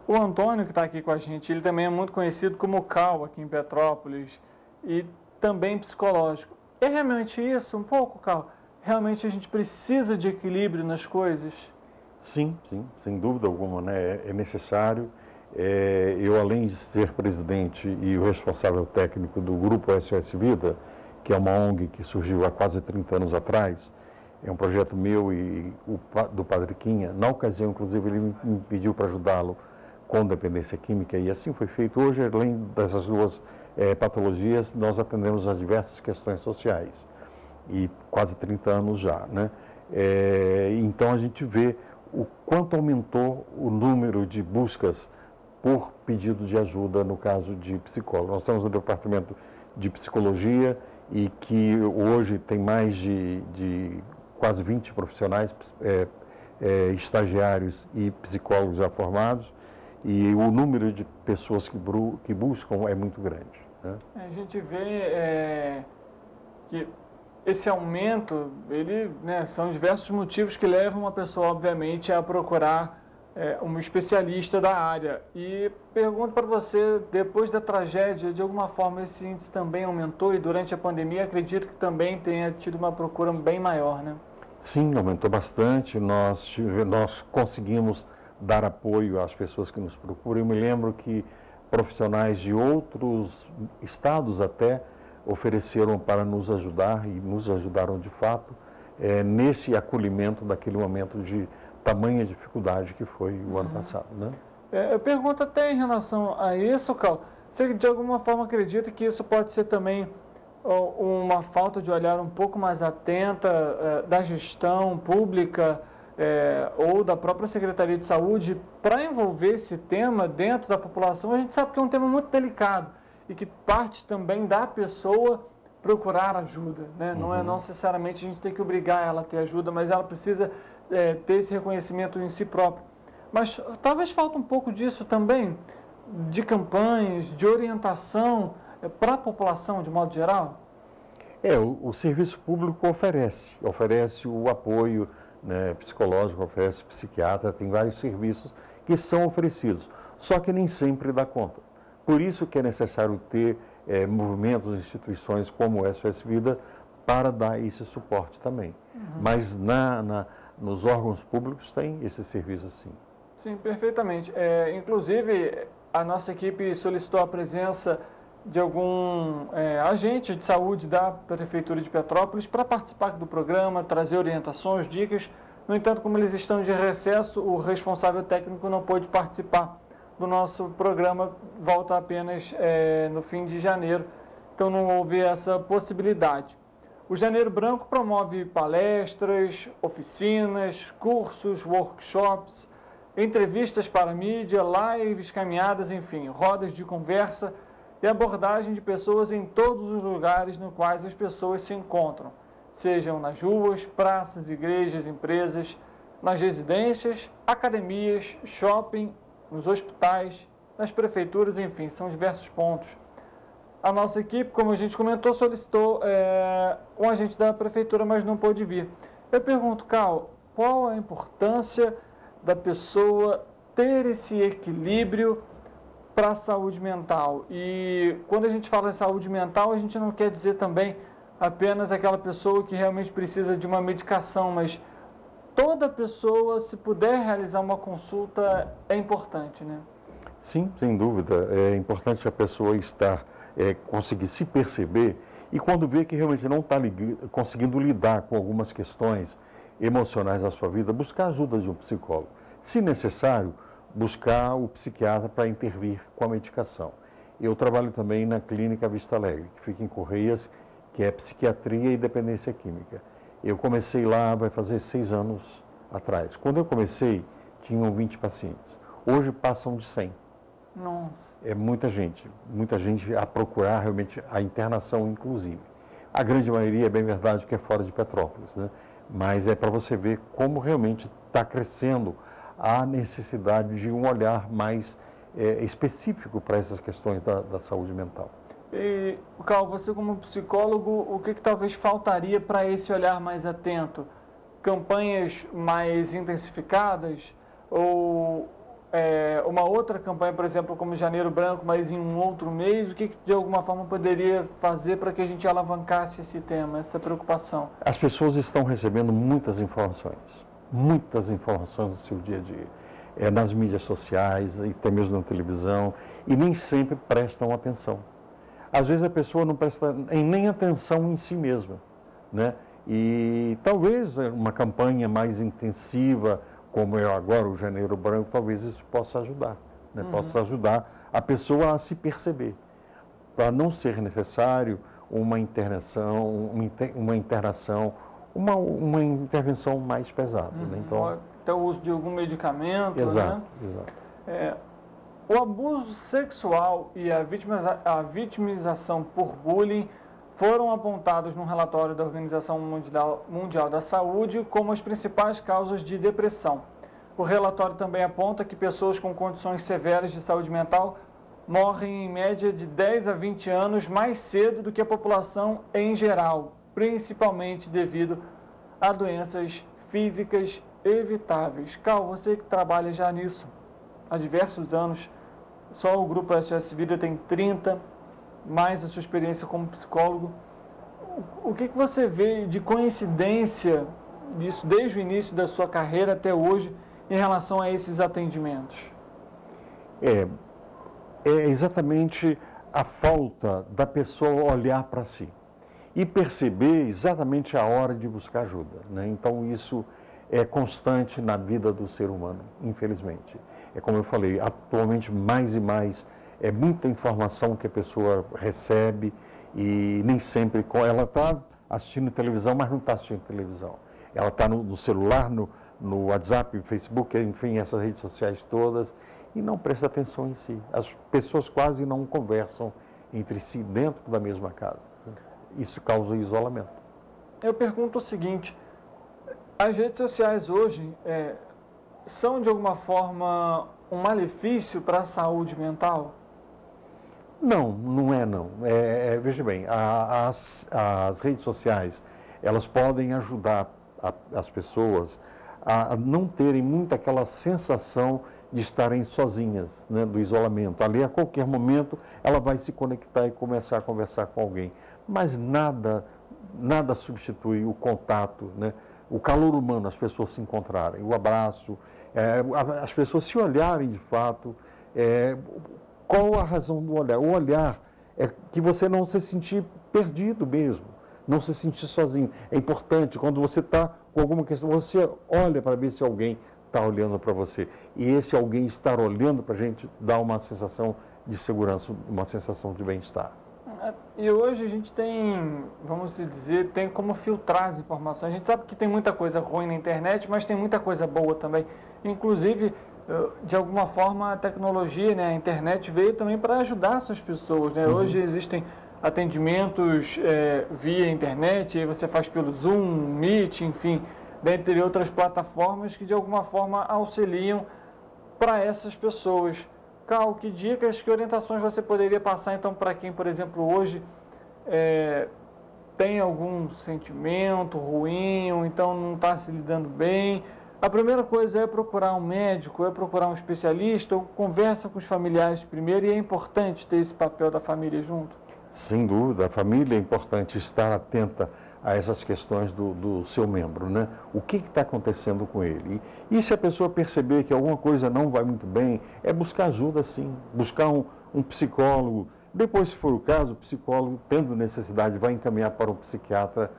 Speaker 3: O Antônio, que está aqui com a gente, ele também é muito conhecido como Cal aqui em Petrópolis e também psicológico. É realmente isso, um pouco, Cal? Realmente a gente precisa de equilíbrio nas coisas?
Speaker 9: Sim, sem dúvida alguma, né? É necessário. Eu, além de ser presidente e o responsável técnico do Grupo SOS Vida, que é uma ONG que surgiu há quase 30 anos atrás, é um projeto meu e do Padre Quinha. Na ocasião, inclusive, ele me pediu para ajudá-lo com dependência química e assim foi feito. Hoje, além dessas duas patologias, nós atendemos a diversas questões sociais e quase 30 anos já, né? Então, a gente vê o quanto aumentou o número de buscas por pedido de ajuda no caso de psicólogo. Nós temos um departamento de psicologia e que hoje tem mais de quase 20 profissionais estagiários e psicólogos já formados, e o número de pessoas que buscam é muito grande, né?
Speaker 3: A gente vê que esse aumento, são diversos motivos que levam a pessoa, obviamente, a procurar um especialista da área. E pergunto para você, depois da tragédia, de alguma forma esse índice também aumentou e durante a pandemia acredito que também tenha tido uma procura bem maior, né?
Speaker 9: Sim, aumentou bastante. Nós conseguimos dar apoio às pessoas que nos procuram. Eu me lembro que profissionais de outros estados até ofereceram para nos ajudar e nos ajudaram de fato nesse acolhimento daquele momento de tamanha dificuldade que foi o ano passado, né?
Speaker 3: Eu pergunto até em relação a isso, Cal, você de alguma forma acredita que isso pode ser também uma falta de olhar um pouco mais atenta da gestão pública ou da própria Secretaria de Saúde para envolver esse tema dentro da população? A gente sabe que é um tema muito delicado e que parte também da pessoa procurar ajuda, né? Não é necessariamente a gente tem que obrigar ela a ter ajuda, mas ela precisa ter esse reconhecimento em si próprio. Mas talvez falta um pouco disso também, de campanhas, de orientação para a população de modo geral?
Speaker 9: O serviço público oferece o apoio, né, psicológico, oferece psiquiatra, tem vários serviços que são oferecidos, só que nem sempre dá conta. Por isso que é necessário ter movimentos, instituições como o SOS Vida para dar esse suporte também. Mas nos órgãos públicos tem esse serviço sim.
Speaker 3: Sim, perfeitamente. Inclusive, a nossa equipe solicitou a presença de algum agente de saúde da Prefeitura de Petrópolis para participar do programa, trazer orientações, dicas. No entanto, como eles estão de recesso, o responsável técnico não pôde participar do nosso programa, volta apenas no fim de janeiro, então não houve essa possibilidade. O Janeiro Branco promove palestras, oficinas, cursos, workshops, entrevistas para mídia, lives, caminhadas, enfim, rodas de conversa e abordagem de pessoas em todos os lugares nos quais as pessoas se encontram, sejam nas ruas, praças, igrejas, empresas, nas residências, academias, shopping, nos hospitais, nas prefeituras, enfim, são diversos pontos. A nossa equipe, como a gente comentou, solicitou um agente da prefeitura, mas não pôde vir. Eu pergunto, Cal, qual a importância da pessoa ter esse equilíbrio para a saúde mental? E quando a gente fala em saúde mental, a gente não quer dizer também apenas aquela pessoa que realmente precisa de uma medicação, mas toda pessoa, se puder realizar uma consulta, é importante, né?
Speaker 9: Sim, sem dúvida. É importante a pessoa conseguir se perceber e quando vê que realmente não está conseguindo lidar com algumas questões emocionais da sua vida, buscar a ajuda de um psicólogo. Se necessário, buscar o psiquiatra para intervir com a medicação. Eu trabalho também na Clínica Vista Alegre, que fica em Correias, que é psiquiatria e dependência química. Eu comecei lá, vai fazer 6 anos atrás. Quando eu comecei, tinham 20 pacientes. Hoje passam de 100.
Speaker 3: Nossa.
Speaker 9: É muita gente a procurar realmente a internação, inclusive. A grande maioria, é bem verdade, que é fora de Petrópolis, né? Mas é para você ver como realmente está crescendo a necessidade de um olhar mais específico para essas questões da saúde mental.
Speaker 3: E, Cal, você como psicólogo, o que talvez faltaria para esse olhar mais atento? Campanhas mais intensificadas ou uma outra campanha, por exemplo, como Janeiro Branco, mas em um outro mês? O que de alguma forma poderia fazer para que a gente alavancasse esse tema, essa preocupação?
Speaker 9: As pessoas estão recebendo muitas informações no seu dia a dia, nas mídias sociais, e até mesmo na televisão, e nem sempre prestam atenção. Às vezes a pessoa não presta nem atenção em si mesma, né? E talvez uma campanha mais intensiva, como é agora o Janeiro Branco, talvez isso possa ajudar, né? Possa ajudar a pessoa a se perceber, para não ser necessário uma internação, uma intervenção mais pesada. Né? Então,
Speaker 3: até o uso de algum medicamento.
Speaker 9: Exato,
Speaker 3: né?
Speaker 9: exato.
Speaker 3: O abuso sexual e a vitimização por bullying foram apontados no relatório da Organização Mundial da Saúde como as principais causas de depressão. O relatório também aponta que pessoas com condições severas de saúde mental morrem em média de 10 a 20 anos mais cedo do que a população em geral, principalmente devido a doenças físicas evitáveis. Cal, você que trabalha já nisso há diversos anos, só o Grupo SOS Vida tem 30, mais a sua experiência como psicólogo. O que você vê de coincidência disso desde o início da sua carreira até hoje em relação a esses atendimentos?
Speaker 9: É exatamente a falta da pessoa olhar para si e perceber exatamente a hora de buscar ajuda, né? Então, isso é constante na vida do ser humano, infelizmente. É como eu falei, atualmente mais e mais é muita informação que a pessoa recebe e nem sempre ela está assistindo televisão, mas não está assistindo televisão. Ela está no celular, no WhatsApp, no Facebook, enfim, essas redes sociais todas, e não presta atenção em si. As pessoas quase não conversam entre si dentro da mesma casa. Isso causa isolamento.
Speaker 3: Eu pergunto o seguinte, as redes sociais hoje são de alguma forma um malefício para a saúde mental?
Speaker 9: Não, não é não. Veja bem, as redes sociais, elas podem ajudar as pessoas a não terem muito aquela sensação de estarem sozinhas, né, do isolamento. Ali, a qualquer momento, ela vai se conectar e começar a conversar com alguém. Mas nada substitui o contato, né, o calor humano, as pessoas se encontrarem, o abraço, as pessoas se olharem de fato. Qual a razão do olhar? O olhar é que você não se sentir perdido mesmo, não se sentir sozinho. É importante, quando você está com alguma questão, você olha para ver se alguém está olhando para você. E esse alguém estar olhando para a gente dá uma sensação de segurança, uma sensação de bem-estar.
Speaker 3: E hoje a gente tem, vamos dizer, tem como filtrar as informações. A gente sabe que tem muita coisa ruim na internet, mas tem muita coisa boa também. Inclusive, de alguma forma, a tecnologia, né, a internet veio também para ajudar essas pessoas, né? Hoje existem atendimentos via internet, aí você faz pelo Zoom, Meet, enfim, dentre outras plataformas que de alguma forma auxiliam para essas pessoas. Cal, que dicas, que orientações você poderia passar então para quem, por exemplo, hoje tem algum sentimento ruim ou então não está se lidando bem? A primeira coisa é procurar um médico, é procurar um especialista ou conversa com os familiares primeiro, e é importante ter esse papel da família junto?
Speaker 9: Sem dúvida, a família é importante estar atenta a essas questões do seu membro, né? O que está acontecendo com ele? E se a pessoa perceber que alguma coisa não vai muito bem, é buscar ajuda sim, buscar um psicólogo. Depois, se for o caso, o psicólogo, tendo necessidade, vai encaminhar para um psiquiatra,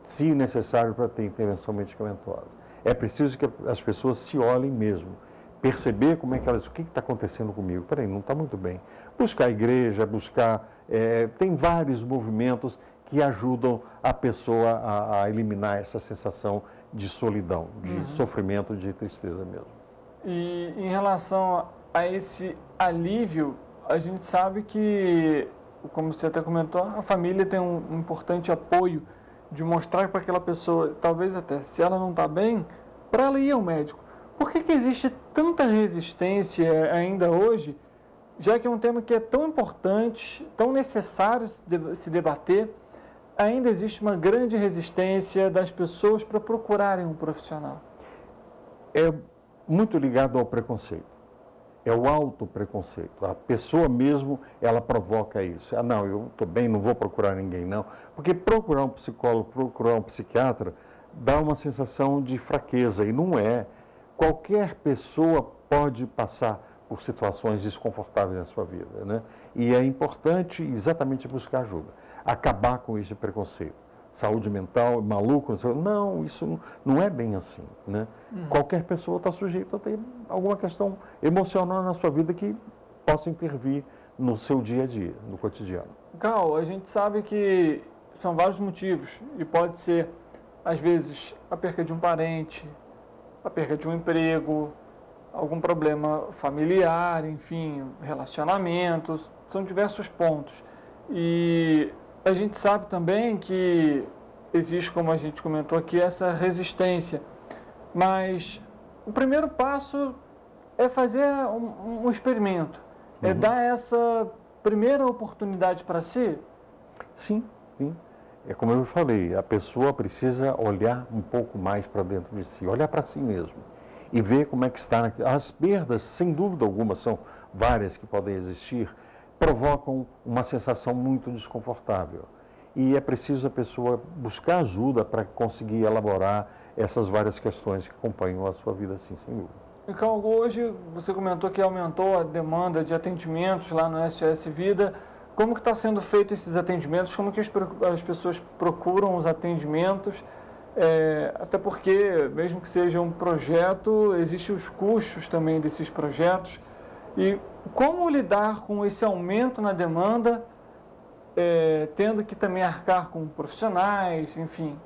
Speaker 9: se necessário, para ter intervenção medicamentosa. É preciso que as pessoas se olhem mesmo, perceber como é que elas, o que está acontecendo comigo? Peraí, não está muito bem. Buscar a igreja, tem vários movimentos que ajudam a pessoa a eliminar essa sensação de solidão, de sofrimento, de tristeza mesmo.
Speaker 3: E em relação a esse alívio, a gente sabe que, como você até comentou, a família tem um importante apoio de mostrar para aquela pessoa, talvez até se ela não está bem, para ela ir ao médico. Por que existe tanta resistência ainda hoje, já que é um tema que é tão importante, tão necessário se debater, ainda existe uma grande resistência das pessoas para procurarem um profissional?
Speaker 9: É muito ligado ao preconceito. É o autopreconceito. A pessoa mesmo, ela provoca isso. Não, eu estou bem, não vou procurar ninguém, não. Porque procurar um psicólogo, procurar um psiquiatra, dá uma sensação de fraqueza, e não é. Qualquer pessoa pode passar por situações desconfortáveis na sua vida, né? E é importante exatamente buscar ajuda. Acabar com esse preconceito. Saúde mental, maluco, não, isso não é bem assim, né? Qualquer pessoa está sujeita a ter alguma questão emocional na sua vida que possa intervir no seu dia a dia, no cotidiano.
Speaker 3: Cal, a gente sabe que são vários motivos e pode ser, às vezes, a perca de um parente, a perca de um emprego, algum problema familiar, enfim, relacionamentos, são diversos pontos. E a gente sabe também que existe, como a gente comentou aqui, essa resistência. Mas o primeiro passo é fazer um experimento, é dar essa primeira oportunidade para si?
Speaker 9: Sim, sim. É como eu falei, a pessoa precisa olhar um pouco mais para dentro de si, olhar para si mesmo e ver como é que está. As perdas, sem dúvida alguma, são várias que podem existir, provocam uma sensação muito desconfortável. E é preciso a pessoa buscar ajuda para conseguir elaborar essas várias questões que acompanham a sua vida, assim, sem dúvida.
Speaker 3: Então, hoje você comentou que aumentou a demanda de atendimentos lá no SOS Vida. Como que está sendo feito esses atendimentos? Como que as pessoas procuram os atendimentos? Até porque, mesmo que seja um projeto, existem os custos também desses projetos. E como lidar com esse aumento na demanda, tendo que também arcar com profissionais, enfim?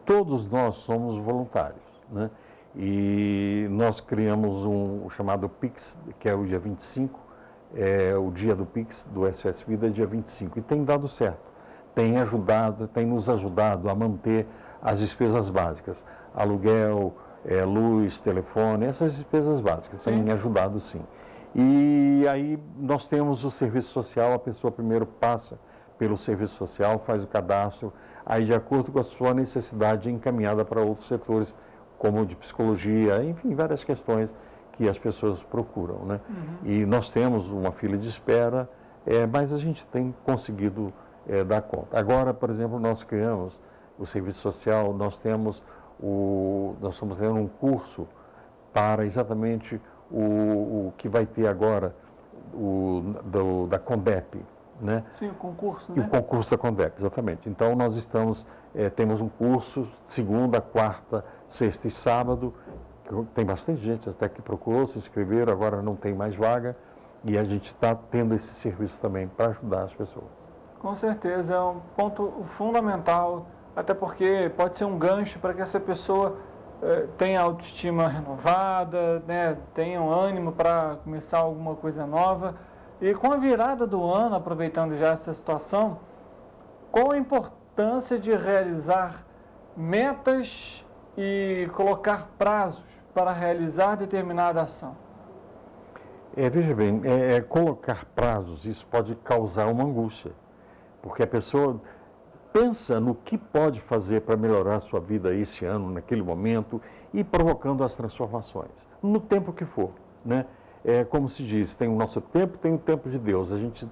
Speaker 9: Todos nós somos voluntários, né? E nós criamos o chamado PIX, que é o dia 25, o dia do PIX do SOS Vida é dia 25, e tem dado certo, tem nos ajudado a manter as despesas básicas, aluguel, luz, telefone, essas despesas básicas, tem ajudado sim. E aí nós temos o serviço social, a pessoa primeiro passa pelo serviço social, faz o cadastro, aí de acordo com a sua necessidade é encaminhada para outros setores, como de psicologia, enfim, várias questões que as pessoas procuram, né? E nós temos uma fila de espera, mas a gente tem conseguido dar conta. Agora, por exemplo, nós criamos o serviço social, nós estamos tendo um curso para exatamente o que vai ter agora da CONDEP, né?
Speaker 3: Sim, o concurso,
Speaker 9: né? E o concurso da CONDEP, exatamente. Então, nós temos um curso segunda, quarta, sexta e sábado. Tem bastante gente até que procurou, se inscreveram, agora não tem mais vaga. E a gente está tendo esse serviço também para ajudar as pessoas.
Speaker 3: Com certeza, é um ponto fundamental, até porque pode ser um gancho para que essa pessoa tenha autoestima renovada, né, tenha um ânimo para começar alguma coisa nova. E com a virada do ano, aproveitando já essa situação, qual a importância de realizar metas e colocar prazos para realizar determinada ação?
Speaker 9: Veja bem, colocar prazos, isso pode causar uma angústia, porque a pessoa pensa no que pode fazer para melhorar a sua vida esse ano, naquele momento, e provocando as transformações, no tempo que for, né? Como se diz, tem o nosso tempo, tem o tempo de Deus. A gente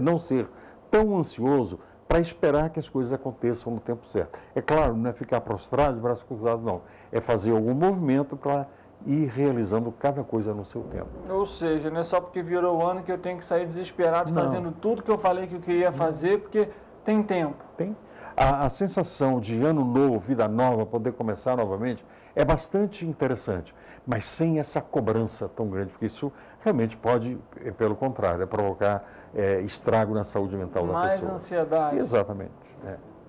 Speaker 9: não ser tão ansioso para esperar que as coisas aconteçam no tempo certo. É claro, não é ficar prostrado, de braços cruzados, não. É fazer algum movimento para ir realizando cada coisa no seu tempo.
Speaker 3: Ou seja, não é só porque virou o ano que eu tenho que sair desesperado fazendo tudo que eu falei que eu queria fazer, porque tem tempo.
Speaker 9: Tem. A sensação de ano novo, vida nova, poder começar novamente, é bastante interessante, mas sem essa cobrança tão grande, porque isso realmente pode, pelo contrário, provocar estrago na saúde mental da pessoa.
Speaker 3: Mais ansiedade.
Speaker 9: Exatamente.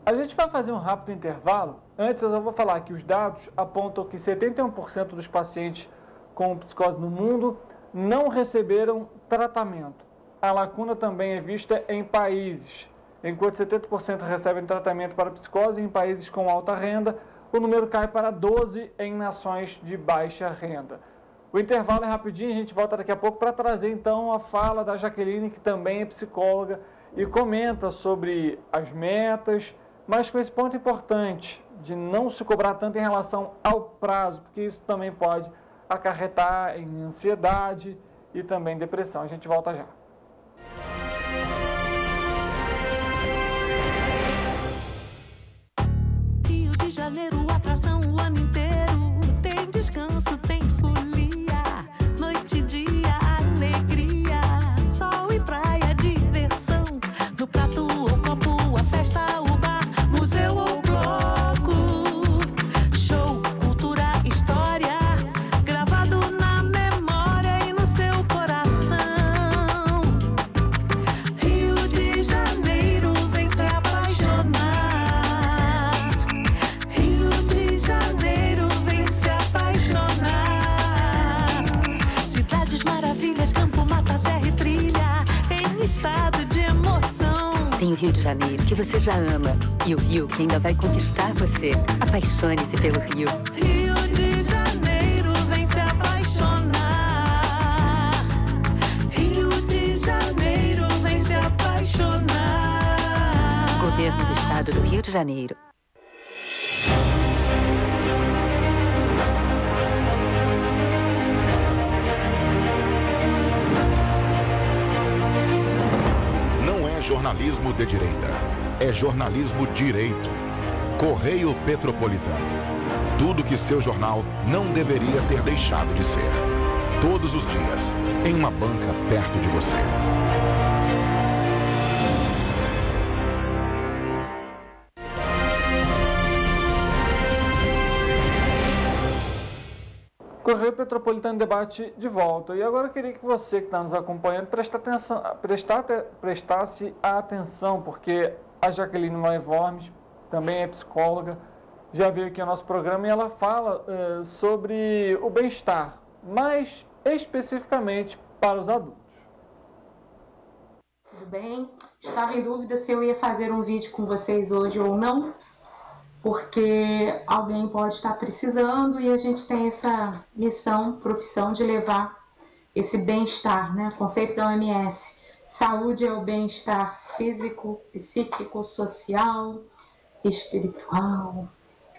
Speaker 3: A gente vai fazer um rápido intervalo. Antes eu só vou falar que os dados apontam que 71% dos pacientes com psicose no mundo não receberam tratamento. A lacuna também é vista em países. Enquanto 70% recebem tratamento para psicose em países com alta renda, o número cai para 12% em nações de baixa renda. O intervalo é rapidinho, a gente volta daqui a pouco para trazer então a fala da Jaqueline, que também é psicóloga, e comenta sobre as metas, mas com esse ponto importante de não se cobrar tanto em relação ao prazo, porque isso também pode acarretar em ansiedade e também depressão. A gente volta já.
Speaker 5: Rio de Janeiro, atração o ano inteiro. Tem descanso, tem folia. Noite e dia, alegria. Sol e praia, diversão. No prato ou copo, a festa, o bar, museu ou bloco. Show, cultura, história. Gravado na memória e no seu coração. Rio de Janeiro, vem se apaixonar. Rio de Janeiro, vem se apaixonar.
Speaker 6: Tem o Rio de Janeiro, que você já ama, e o Rio, que ainda vai conquistar você. Apaixone-se pelo Rio.
Speaker 5: Rio de Janeiro, vem se apaixonar. Rio de Janeiro, vem se apaixonar.
Speaker 6: Governo do Estado do Rio de Janeiro.
Speaker 2: Jornalismo de direita. É jornalismo direito. Correio Petropolitano. Tudo que seu jornal não deveria ter deixado de ser. Todos os dias, em uma banca perto de você.
Speaker 3: Correio Petropolitano Debate de volta. E agora eu queria que você que está nos acompanhando prestasse atenção, porque a Jaqueline Maivormes também é psicóloga, já veio aqui ao nosso programa e ela fala sobre o bem-estar, mais especificamente para os adultos.
Speaker 10: Tudo bem? Estava em dúvida se eu ia fazer um vídeo com vocês hoje ou não, porque alguém pode estar precisando e a gente tem essa missão, profissão de levar esse bem-estar, né? Conceito da OMS. Saúde é o bem-estar físico, psíquico, social, espiritual,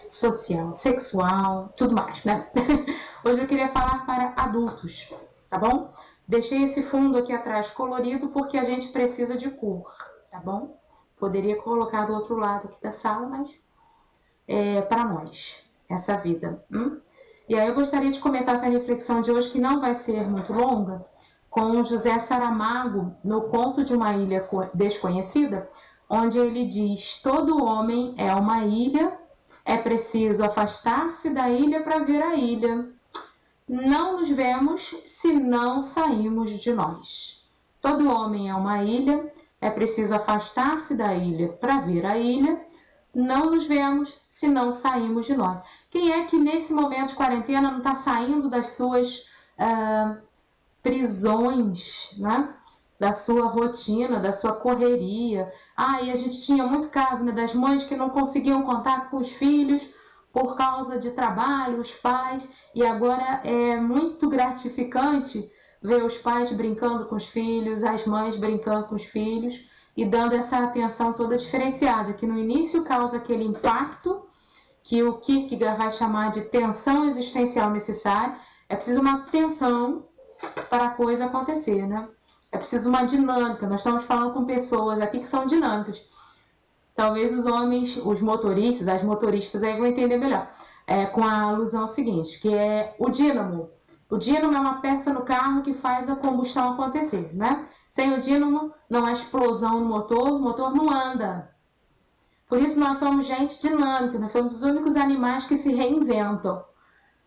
Speaker 10: social, sexual, tudo mais, né? Hoje eu queria falar para adultos, tá bom? Deixei esse fundo aqui atrás colorido porque a gente precisa de cor, tá bom? Poderia colocar do outro lado aqui da sala, mas para nós, essa vida. E aí eu gostaria de começar essa reflexão de hoje, que não vai ser muito longa, com José Saramago, no Conto de uma Ilha Desconhecida, onde ele diz: todo homem é uma ilha, é preciso afastar-se da ilha para ver a ilha. Não nos vemos se não saímos de nós. Todo homem é uma ilha, é preciso afastar-se da ilha para ver a ilha. Não nos vemos se não saímos de nós. Quem é que nesse momento de quarentena não está saindo das suas prisões, né? Da sua rotina, da sua correria? E a gente tinha muito caso, né, das mães que não conseguiam contato com os filhos por causa de trabalho, os pais, e agora é muito gratificante ver os pais brincando com os filhos, as mães brincando com os filhos, e dando essa atenção toda diferenciada, que no início causa aquele impacto que o Kierkegaard vai chamar de tensão existencial necessária. É preciso uma tensão para a coisa acontecer, né? É preciso uma dinâmica. Nós estamos falando com pessoas aqui que são dinâmicas. Talvez os homens, os motoristas, as motoristas aí vão entender melhor. Com a alusão seguinte, que é o dínamo. O dínamo é uma peça no carro que faz a combustão acontecer, né? Sem o dínamo, não há explosão no motor, o motor não anda. Por isso nós somos gente dinâmica, nós somos os únicos animais que se reinventam.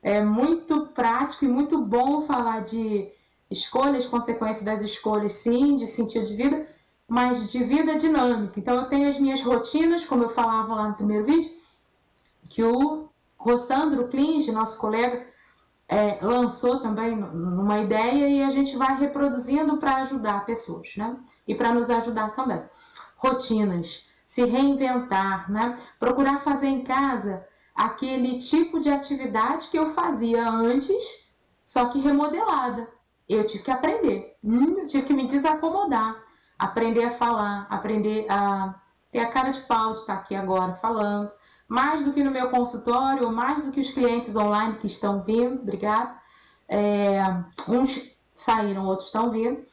Speaker 10: É muito prático e muito bom falar de escolhas, consequências das escolhas, sim, de sentido de vida, mas de vida dinâmica. Então eu tenho as minhas rotinas, como eu falava lá no primeiro vídeo, que o Rossandro Klinge, nosso colega, lançou também numa ideia, e a gente vai reproduzindo para ajudar pessoas, né? E para nos ajudar também. Rotinas, se reinventar, né? Procurar fazer em casa aquele tipo de atividade que eu fazia antes, só que remodelada. Eu tive que aprender, eu tive que me desacomodar, aprender a falar, aprender a ter a cara de pau de estar aqui agora falando, mais do que no meu consultório, ou mais do que os clientes online que estão vindo, obrigada. Uns saíram, outros estão vindo.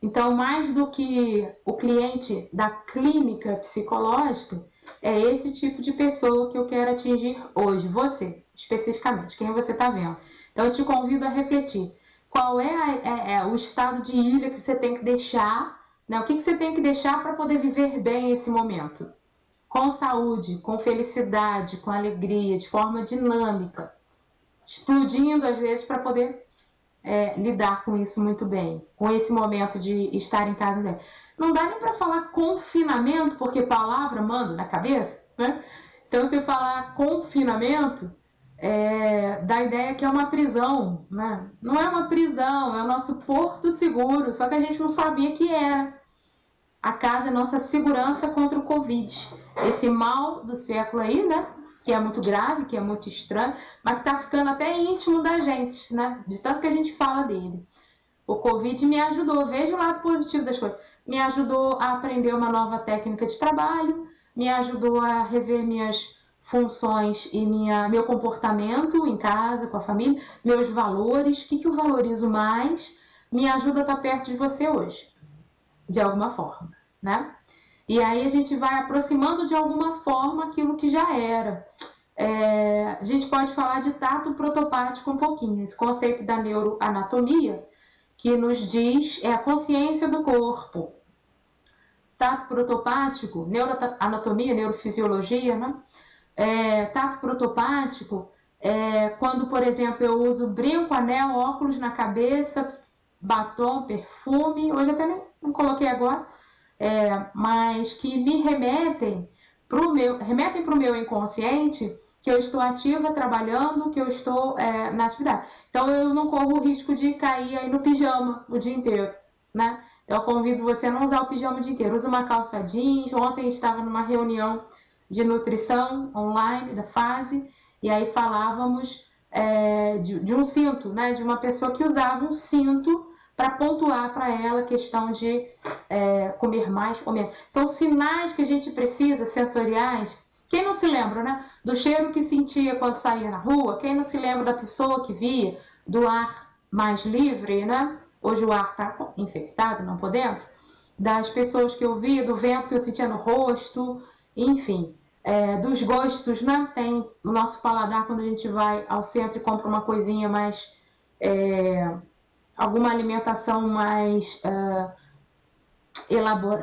Speaker 10: Então, mais do que o cliente da clínica psicológica, é esse tipo de pessoa que eu quero atingir hoje. Você, especificamente, quem você está vendo. Então, eu te convido a refletir. Qual é o estado de ilha que você tem que deixar, né? O que você tem que deixar para poder viver bem esse momento? Com saúde, com felicidade, com alegria, de forma dinâmica, explodindo às vezes para poder lidar com isso muito bem, com esse momento de estar em casa bem. Não dá nem para falar confinamento, porque palavra manda na cabeça, né? Então, se eu falar confinamento, dá a ideia que é uma prisão, né? Não é uma prisão, é o nosso porto seguro, só que a gente não sabia que era. a casa é nossa segurança contra o Covid. Esse mal do século aí, né? Que é muito grave, que é muito estranho, mas que está ficando até íntimo da gente, né? De tanto que a gente fala dele. O Covid me ajudou, veja o lado positivo das coisas. Me ajudou a aprender uma nova técnica de trabalho, me ajudou a rever minhas funções e meu comportamento em casa, com a família, meus valores, o que eu valorizo mais, me ajuda a estar perto de você hoje, de alguma forma, né? E aí a gente vai aproximando de alguma forma aquilo que já era. A gente pode falar de tato protopático um pouquinho, esse conceito da neuroanatomia, que nos diz a consciência do corpo. Tato protopático, neuroanatomia, neurofisiologia, né? Tato protopático é quando, por exemplo, eu uso brinco, anel, óculos na cabeça, batom, perfume, hoje até não coloquei agora, mas que me remetem para o meu inconsciente que eu estou ativa, trabalhando, que eu estou na atividade. Então eu não corro o risco de cair aí no pijama o dia inteiro, né? Eu convido você a não usar o pijama o dia inteiro, usa uma calça jeans. Ontem estava numa reunião de nutrição online da fase, e aí falávamos de um cinto, né? De uma pessoa que usava um cinto para pontuar para ela a questão de comer mais ou menos. São sinais que a gente precisa, sensoriais. Quem não se lembra, né? Do cheiro que sentia quando saía na rua? Quem não se lembra da pessoa que via? Do ar mais livre, né? Hoje o ar está infectado, não podemos. Das pessoas que eu via, do vento que eu sentia no rosto, enfim. Dos gostos, né? Tem o nosso paladar quando a gente vai ao centro e compra uma coisinha mais... alguma alimentação mais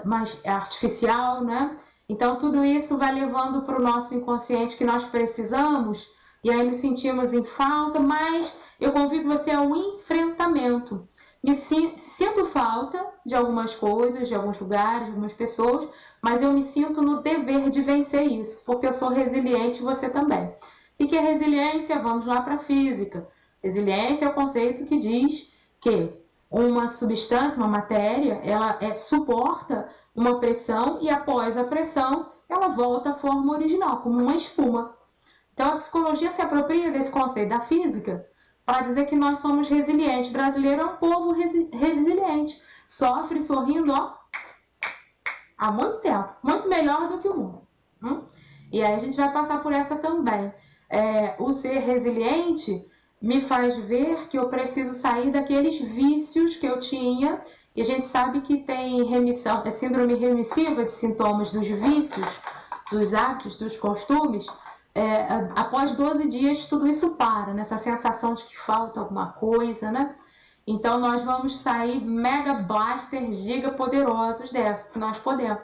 Speaker 10: mais artificial, né? Então tudo isso vai levando para o nosso inconsciente que nós precisamos, e aí nos sentimos em falta, mas eu convido você ao enfrentamento. Sinto falta de algumas coisas, de alguns lugares, de algumas pessoas, mas eu me sinto no dever de vencer isso, porque eu sou resiliente e você também. O que é resiliência? Vamos lá para a física. Resiliência é o conceito que diz que uma substância, uma matéria, ela suporta uma pressão e após a pressão ela volta à forma original, como uma espuma. Então a psicologia se apropria desse conceito da física para dizer que nós somos resilientes. O brasileiro é um povo resiliente, sofre sorrindo há muito tempo, muito melhor do que o mundo. E aí a gente vai passar por essa também. O ser resiliente me faz ver que eu preciso sair daqueles vícios que eu tinha, e a gente sabe que tem remissão, síndrome remissiva de sintomas dos vícios, dos hábitos, dos costumes. Após 12 dias tudo isso para, nessa sensação de que falta alguma coisa, né? Então nós vamos sair mega blaster, giga poderosos dessa, que nós podemos.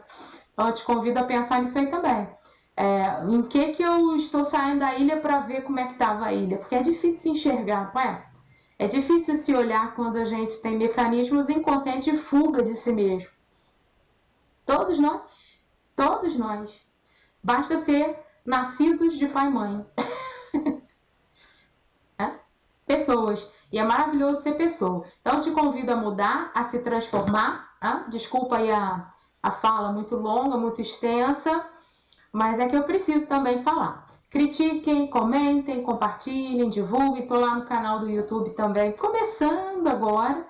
Speaker 10: Então eu te convido a pensar nisso aí também. Em que eu estou saindo da ilha para ver como é que estava a ilha? Porque é difícil se enxergar, não é? É difícil se olhar quando a gente tem mecanismos inconscientes de fuga de si mesmo. Todos nós. Basta ser nascidos de pai e mãe. Pessoas. E é maravilhoso ser pessoa. Então eu te convido a mudar, a se transformar. Desculpa aí a fala muito longa, muito extensa, mas é que eu preciso também falar. Critiquem, comentem, compartilhem, divulguem. Estou lá no canal do YouTube também, começando agora,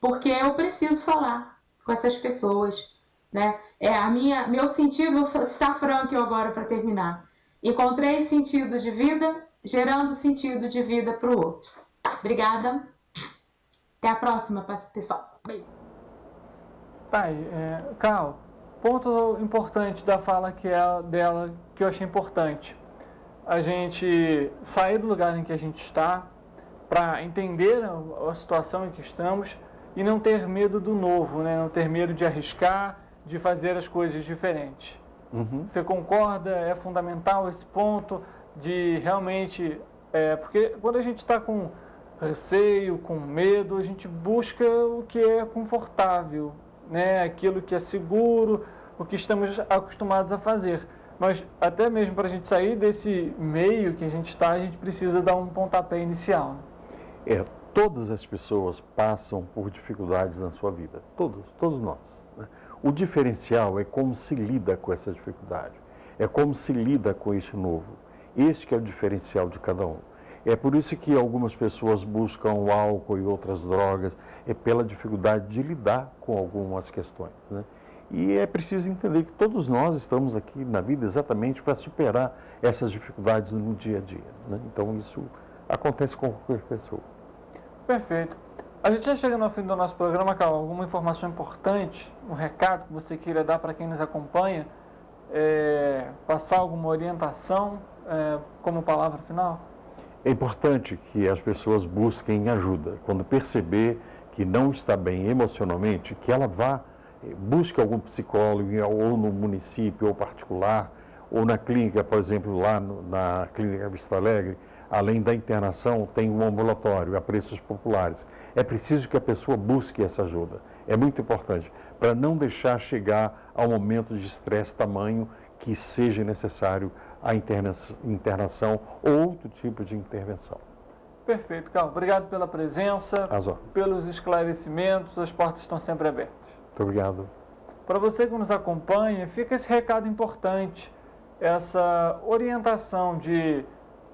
Speaker 10: porque eu preciso falar com essas pessoas, né? Meu sentido, vou citar Frank agora para terminar. Encontrei sentido de vida, gerando sentido de vida para o outro. Obrigada. Até a próxima, pessoal. Beijo.
Speaker 3: Tá aí, Carl, ponto importante da fala dela que eu achei importante. A gente sair do lugar em que a gente está para entender a situação em que estamos e não ter medo do novo, né? Não ter medo de arriscar, de fazer as coisas diferentes. Você concorda? É fundamental esse ponto de realmente... porque quando a gente está com receio, com medo, a gente busca o que é confortável, né? Aquilo que é seguro, o que estamos acostumados a fazer. Mas até mesmo para a gente sair desse meio que a gente está, a gente precisa dar um pontapé inicial.
Speaker 9: Todas as pessoas passam por dificuldades na sua vida. Todos nós. Né? O diferencial é como se lida com essa dificuldade, é como se lida com isso novo. Este que é o diferencial de cada um. É por isso que algumas pessoas buscam o álcool e outras drogas, é pela dificuldade de lidar com algumas questões, né? E é preciso entender que todos nós estamos aqui na vida exatamente para superar essas dificuldades no dia a dia, né? Então isso acontece com qualquer pessoa.
Speaker 3: Perfeito. A gente já chega no fim do nosso programa, Carol. Alguma informação importante, um recado que você queira dar para quem nos acompanha, passar alguma orientação como palavra final?
Speaker 9: É importante que as pessoas busquem ajuda. Quando perceber que não está bem emocionalmente, que ela busque algum psicólogo ou no município ou particular, ou na clínica, por exemplo, lá na Clínica Vista Alegre, além da internação, tem um ambulatório a preços populares. É preciso que a pessoa busque essa ajuda. É muito importante, para não deixar chegar ao momento de estresse tamanho que seja necessário a internação ou outro tipo de intervenção.
Speaker 3: Perfeito, Carlos. Obrigado pela presença, pelos esclarecimentos, as portas estão sempre abertas.
Speaker 9: Muito obrigado.
Speaker 3: Para você que nos acompanha, fica esse recado importante, essa orientação de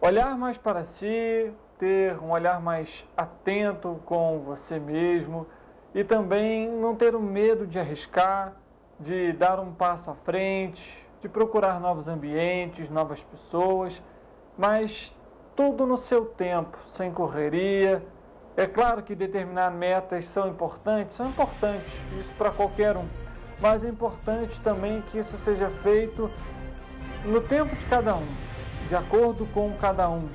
Speaker 3: olhar mais para si, ter um olhar mais atento com você mesmo e também não ter o medo de arriscar, de dar um passo à frente, de procurar novos ambientes, novas pessoas, mas tudo no seu tempo, sem correria. É claro que determinar metas são importantes, isso para qualquer um, mas é importante também que isso seja feito no tempo de cada um, de acordo com cada um.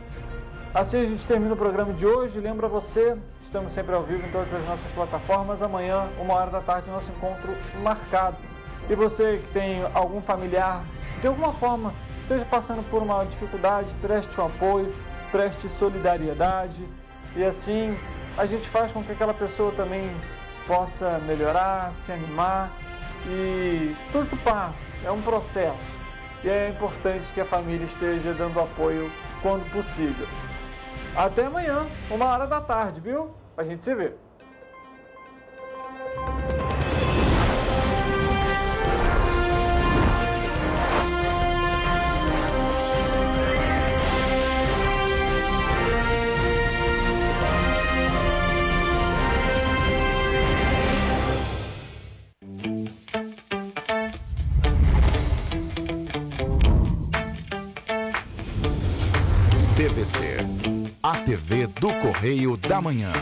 Speaker 3: Assim a gente termina o programa de hoje. Lembra você, estamos sempre ao vivo em todas as nossas plataformas. Amanhã, 13h, nosso encontro marcado. E você que tem algum familiar, de alguma forma, esteja passando por uma dificuldade, preste um apoio, preste solidariedade. E assim a gente faz com que aquela pessoa também possa melhorar, se animar. E tudo passa, é um processo. E é importante que a família esteja dando apoio quando possível. Até amanhã, 13h, viu? A gente se vê.
Speaker 2: TVC, a TV do Correio da Manhã.